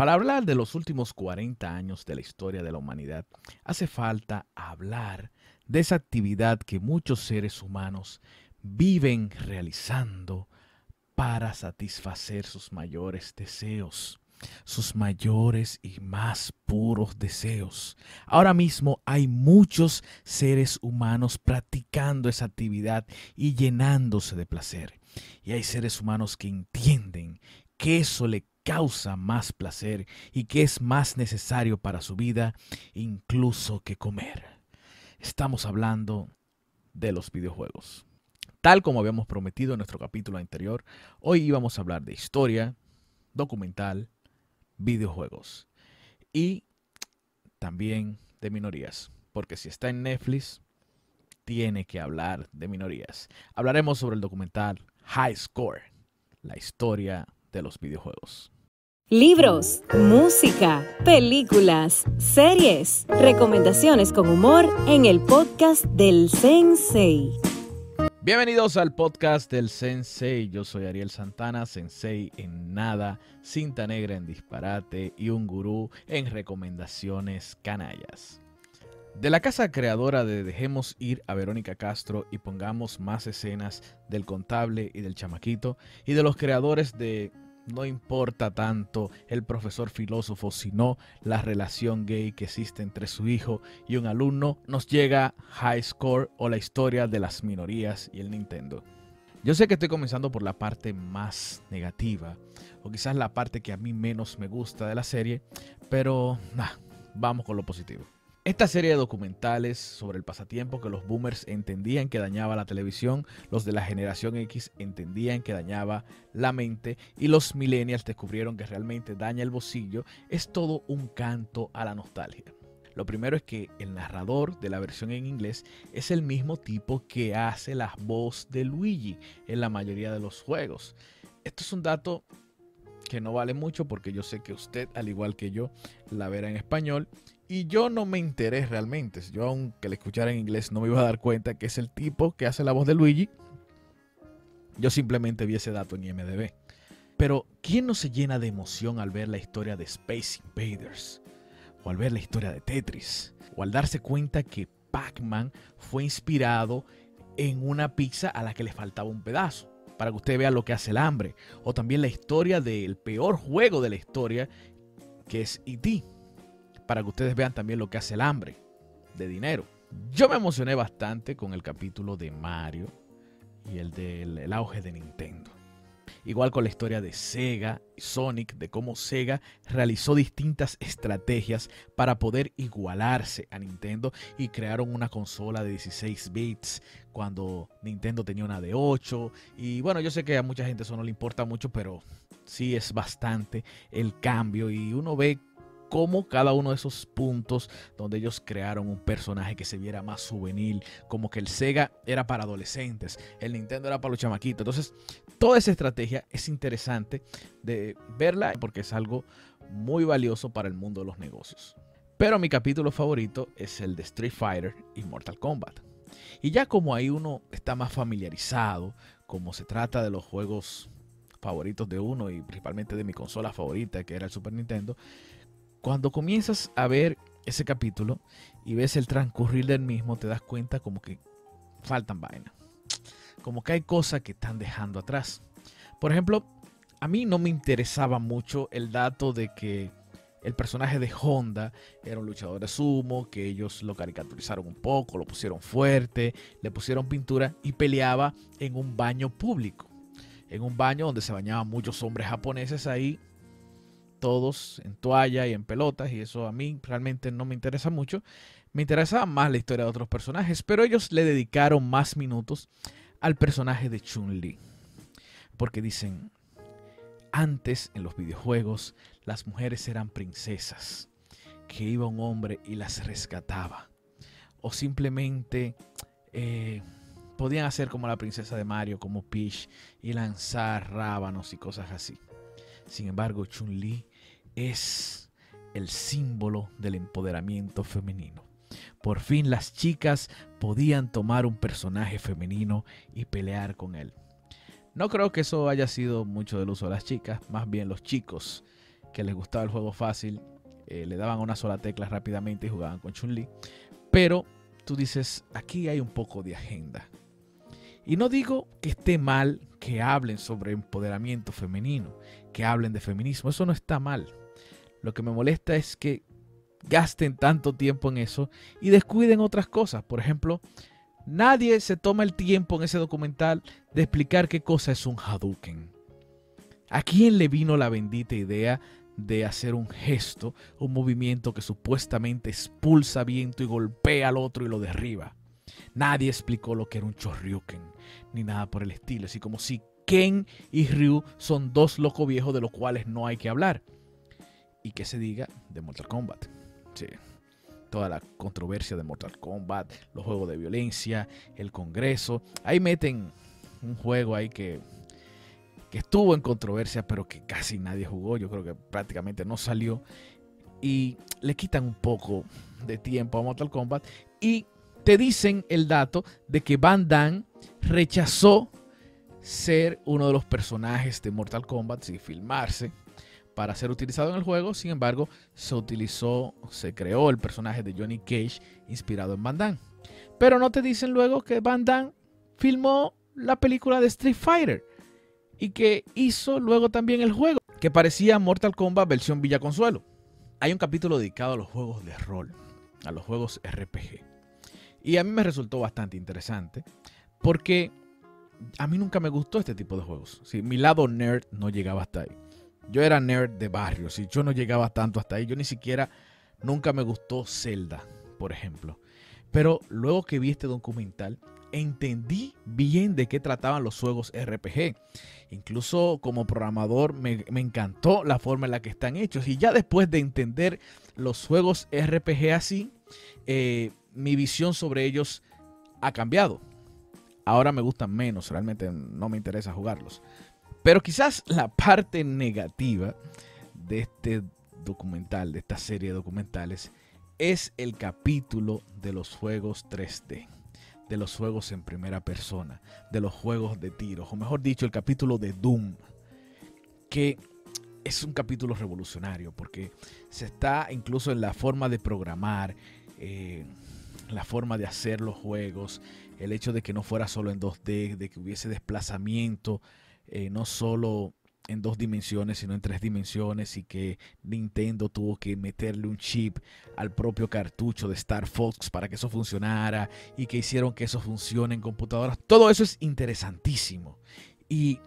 Para hablar de los últimos 40 años de la historia de la humanidad, hace falta hablar de esa actividad que muchos seres humanos viven realizando para satisfacer sus mayores deseos, sus mayores y más puros deseos. Ahora mismo hay muchos seres humanos practicando esa actividad y llenándose de placer. Y hay seres humanos que entienden que eso le causa más placer y que es más necesario para su vida, incluso que comer. Estamos hablando de los videojuegos. Tal como habíamos prometido en nuestro capítulo anterior, hoy íbamos a hablar de historia, documental, videojuegos y también de minorías, porque si está en Netflix, tiene que hablar de minorías. Hablaremos sobre el documental High Score, la historia de los videojuegos. Libros, música, películas, series, recomendaciones con humor en el podcast del Sensei. Bienvenidos al podcast del Sensei. Yo soy Ariel Santana, Sensei en nada, cinta negra en disparate y un gurú en recomendaciones canallas. De la casa creadora de Dejemos ir a Verónica Castro y pongamos más escenas del contable y del chamaquito, y de los creadores de No importa tanto el profesor filósofo, sino la relación gay que existe entre su hijo y un alumno, nos llega High Score, o la historia de las minorías y el Nintendo. Yo sé que estoy comenzando por la parte más negativa, o quizás la parte que a mí menos me gusta de la serie, pero vamos con lo positivo. Esta serie de documentales sobre el pasatiempo que los boomers entendían que dañaba la televisión, los de la generación X entendían que dañaba la mente y los millennials descubrieron que realmente daña el bolsillo, es todo un canto a la nostalgia. Lo primero es que el narrador de la versión en inglés es el mismo tipo que hace la voz de Luigi en la mayoría de los juegos. Esto es un dato que no vale mucho porque yo sé que usted, al igual que yo, la verá en español. Y yo no me enteré realmente. Yo, aunque la escuchara en inglés, no me iba a dar cuenta que es el tipo que hace la voz de Luigi. Yo simplemente vi ese dato en IMDb. Pero, ¿quién no se llena de emoción al ver la historia de Space Invaders? O al ver la historia de Tetris. O al darse cuenta que Pac-Man fue inspirado en una pizza a la que le faltaba un pedazo, para que usted vea lo que hace el hambre. O también la historia del peor juego de la historia, que es E.T., para que ustedes vean también lo que hace el hambre de dinero. Yo me emocioné bastante con el capítulo de Mario y el del auge de Nintendo. Igual con la historia de Sega y Sonic, de cómo Sega realizó distintas estrategias para poder igualarse a Nintendo y crearon una consola de 16 bits cuando Nintendo tenía una de 8. Y bueno, yo sé que a mucha gente eso no le importa mucho, pero sí es bastante el cambio y uno ve cómo cada uno de esos puntos donde ellos crearon un personaje que se viera más juvenil, como que el Sega era para adolescentes, el Nintendo era para los chamaquitos. Entonces, toda esa estrategia es interesante de verla porque es algo muy valioso para el mundo de los negocios. Pero mi capítulo favorito es el de Street Fighter y Mortal Kombat. Y ya como ahí uno está más familiarizado, como se trata de los juegos favoritos de uno y principalmente de mi consola favorita, que era el Super Nintendo, cuando comienzas a ver ese capítulo y ves el transcurrir del mismo, te das cuenta como que faltan vainas. Como que hay cosas que están dejando atrás. Por ejemplo, a mí no me interesaba mucho el dato de que el personaje de Honda era un luchador de sumo, que ellos lo caricaturizaron un poco, lo pusieron fuerte, le pusieron pintura y peleaba en un baño público. En un baño donde se bañaban muchos hombres japoneses ahí, todos en toalla y en pelotas, y eso a mí realmente no me interesa mucho. Me interesaba más la historia de otros personajes, pero ellos le dedicaron más minutos al personaje de Chun-Li. Porque dicen, antes en los videojuegos las mujeres eran princesas, que iba un hombre y las rescataba. O simplemente podían hacer como la princesa de Mario, como Peach, y lanzar rábanos y cosas así. Sin embargo, Chun-Li es el símbolo del empoderamiento femenino. Por fin las chicas podían tomar un personaje femenino y pelear con él. No creo que eso haya sido mucho del uso de las chicas, más bien los chicos que les gustaba el juego fácil, le daban una sola tecla rápidamente y jugaban con Chun-Li. Pero tú dices, aquí hay un poco de agenda. Y no digo que esté mal que hablen sobre empoderamiento femenino, que hablen de feminismo, eso no está mal. Lo que me molesta es que gasten tanto tiempo en eso y descuiden otras cosas. Por ejemplo, nadie se toma el tiempo en ese documental de explicar qué cosa es un Hadouken. ¿A quién le vino la bendita idea de hacer un gesto, un movimiento que supuestamente expulsa viento y golpea al otro y lo derriba? Nadie explicó lo que era un Shoryuken, ni nada por el estilo. Así como si Ken y Ryu son dos locos viejos de los cuales no hay que hablar. Y que se diga de Mortal Kombat. Sí. Toda la controversia de Mortal Kombat, los juegos de violencia, el Congreso. Ahí meten un juego ahí que estuvo en controversia, pero que casi nadie jugó. Yo creo que prácticamente no salió. Y le quitan un poco de tiempo a Mortal Kombat. Y te dicen el dato de que Van Damme rechazó ser uno de los personajes de Mortal Kombat y filmarse para ser utilizado en el juego. Sin embargo, se creó el personaje de Johnny Cage inspirado en Van Damme. Pero no te dicen luego que Van Damme filmó la película de Street Fighter y que hizo luego también el juego, que parecía Mortal Kombat versión Villa Consuelo. Hay un capítulo dedicado a los juegos de rol, a los juegos RPG. Y a mí me resultó bastante interesante porque a mí nunca me gustó este tipo de juegos. Sí, mi lado nerd no llegaba hasta ahí. Yo era nerd de barrio, sí, yo no llegaba tanto hasta ahí. Yo nunca me gustó Zelda, por ejemplo. Pero luego que vi este documental, entendí bien de qué trataban los juegos RPG. Incluso como programador me encantó la forma en la que están hechos. Y ya después de entender los juegos RPG así, mi visión sobre ellos ha cambiado. Ahora me gustan menos, realmente no me interesa jugarlos. Pero quizás la parte negativa de este documental, de esta serie de documentales, es el capítulo de los juegos 3D, de los juegos en primera persona, de los juegos de tiros, o mejor dicho, el capítulo de Doom, que es un capítulo revolucionario porque se está incluso en la forma de programar, la forma de hacer los juegos, el hecho de que no fuera solo en 2D, de que hubiese desplazamiento, no solo en 2 dimensiones, sino en 3 dimensiones, y que Nintendo tuvo que meterle un chip al propio cartucho de Star Fox para que eso funcionara, y que hicieron que eso funcione en computadoras. Todo eso es interesantísimo. Y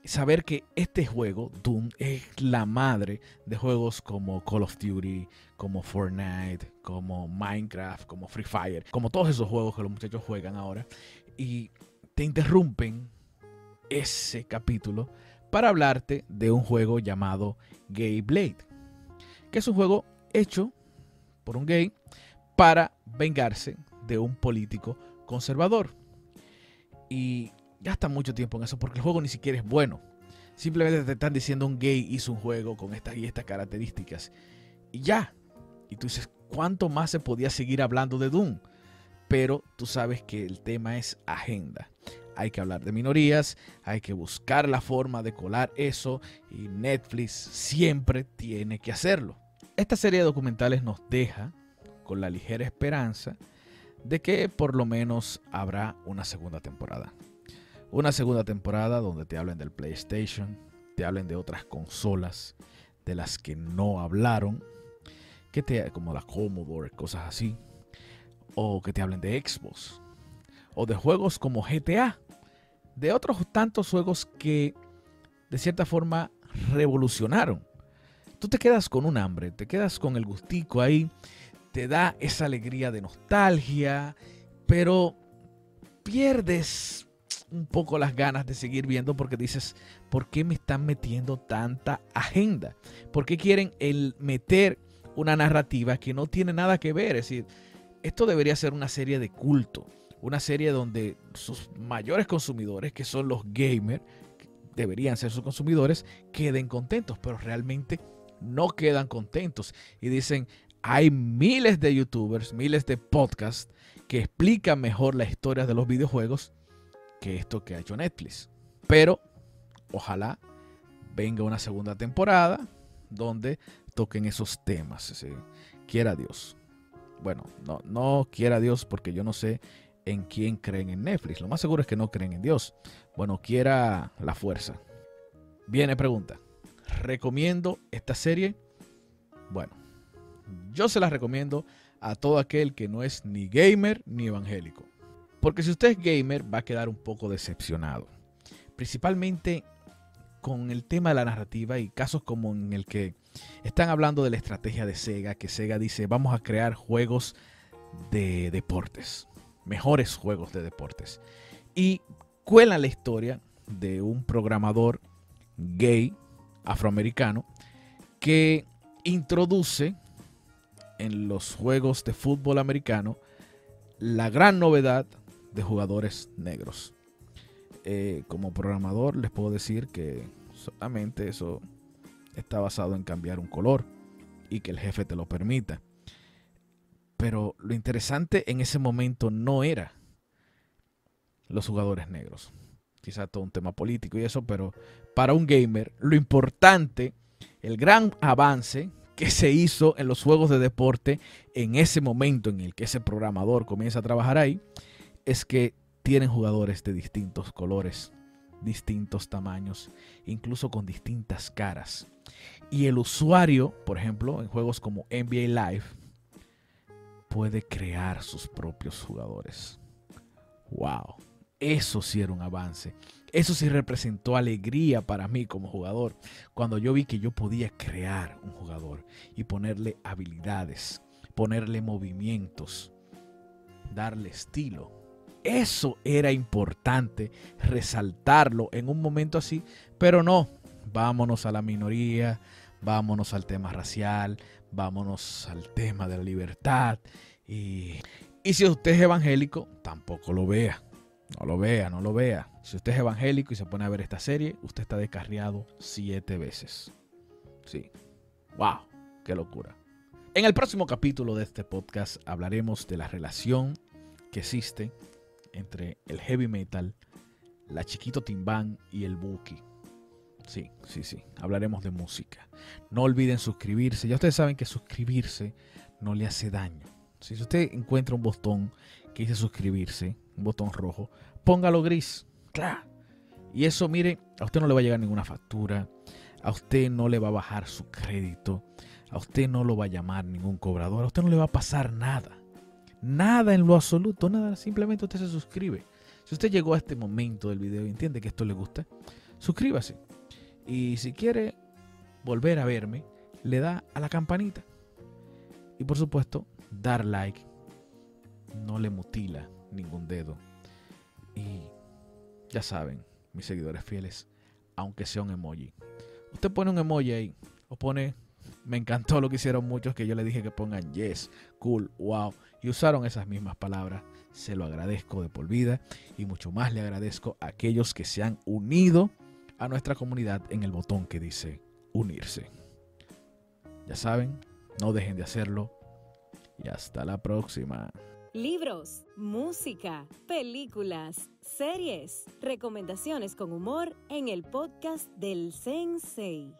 saber que este juego, Doom, es la madre de juegos como Call of Duty, como Fortnite, como Minecraft, como Free Fire, como todos esos juegos que los muchachos juegan ahora, y te interrumpen ese capítulo para hablarte de un juego llamado Gay Blade, que es un juego hecho por un gay para vengarse de un político conservador. Y gasta mucho tiempo en eso porque el juego ni siquiera es bueno. Simplemente te están diciendo un gay hizo un juego con estas y estas características. Y ya. Y tú dices, ¿cuánto más se podía seguir hablando de Doom? Pero tú sabes que el tema es agenda. Hay que hablar de minorías, hay que buscar la forma de colar eso y Netflix siempre tiene que hacerlo. Esta serie de documentales nos deja con la ligera esperanza de que por lo menos habrá una segunda temporada. Una segunda temporada donde te hablen del PlayStation, te hablen de otras consolas de las que no hablaron, como la Commodore, cosas así, o que te hablen de Xbox, o de juegos como GTA, de otros tantos juegos que de cierta forma revolucionaron. Tú te quedas con un hambre, te quedas con el gustico ahí, te da esa alegría de nostalgia, pero pierdes un poco las ganas de seguir viendo porque dices, ¿por qué me están metiendo tanta agenda? ¿Por qué quieren meter una narrativa que no tiene nada que ver? Es decir, esto debería ser una serie de culto, una serie donde sus mayores consumidores, que son los gamers, deberían ser sus consumidores, queden contentos, pero realmente no quedan contentos. Y dicen, hay miles de youtubers, miles de podcasts que explican mejor la historia de los videojuegos que esto que ha hecho Netflix. Pero ojalá venga una segunda temporada donde toquen esos temas. ¿Sí? Quiera Dios. Bueno, no quiera Dios, porque yo no sé en quién creen en Netflix. Lo más seguro es que no creen en Dios. Bueno, quiera la fuerza. Viene pregunta. ¿Recomiendo esta serie? Bueno, yo se la recomiendo a todo aquel que no es ni gamer ni evangélico. Porque si usted es gamer, va a quedar un poco decepcionado. Principalmente con el tema de la narrativa y casos como en el que están hablando de la estrategia de Sega, que Sega dice, vamos a crear juegos de deportes, mejores juegos de deportes. Y cuelan la historia de un programador gay afroamericano que introduce en los juegos de fútbol americano la gran novedad de jugadores negros. Como programador les puedo decir que solamente eso está basado en cambiar un color y que el jefe te lo permita. Pero lo interesante en ese momento no era los jugadores negros. Quizá todo un tema político y eso, pero para un gamer lo importante, el gran avance que se hizo en los juegos de deporte en ese momento en el que ese programador comienza a trabajar ahí, es que tienen jugadores de distintos colores, distintos tamaños, incluso con distintas caras. Y el usuario, por ejemplo, en juegos como NBA Live, puede crear sus propios jugadores. ¡Wow! Eso sí era un avance. Eso sí representó alegría para mí como jugador. Cuando yo vi que yo podía crear un jugador y ponerle habilidades, ponerle movimientos, darle estilo. Eso era importante resaltarlo en un momento así, pero no. Vámonos a la minoría, vámonos al tema racial, vámonos al tema de la libertad. Y si usted es evangélico, tampoco lo vea. No lo vea. Si usted es evangélico y se pone a ver esta serie, usted está descarriado 7 veces. Sí. ¡Wow! ¡Qué locura! En el próximo capítulo de este podcast hablaremos de la relación que existe entre el heavy metal, la Chiquito Timbán y el Buki. Sí. Hablaremos de música. No olviden suscribirse. Ya ustedes saben que suscribirse no le hace daño. Si usted encuentra un botón que dice suscribirse, un botón rojo, póngalo gris. Claro. Y eso, mire, a usted no le va a llegar ninguna factura. A usted no le va a bajar su crédito. A usted no lo va a llamar ningún cobrador. A usted no le va a pasar nada. Nada en lo absoluto, nada. Simplemente usted se suscribe. Si usted llegó a este momento del video y entiende que esto le gusta, suscríbase. Y si quiere volver a verme, le da a la campanita. Y por supuesto, dar like no le mutila ningún dedo. Y ya saben, mis seguidores fieles, aunque sea un emoji. Usted pone un emoji ahí, o pone, me encantó lo que hicieron muchos, que yo le dije que pongan yes, cool, wow, y usaron esas mismas palabras. Se lo agradezco de por vida, y mucho más le agradezco a aquellos que se han unido a nuestra comunidad en el botón que dice unirse. Ya saben, no dejen de hacerlo, y hasta la próxima. Libros, música, películas, series, recomendaciones con humor en el podcast del Sensei.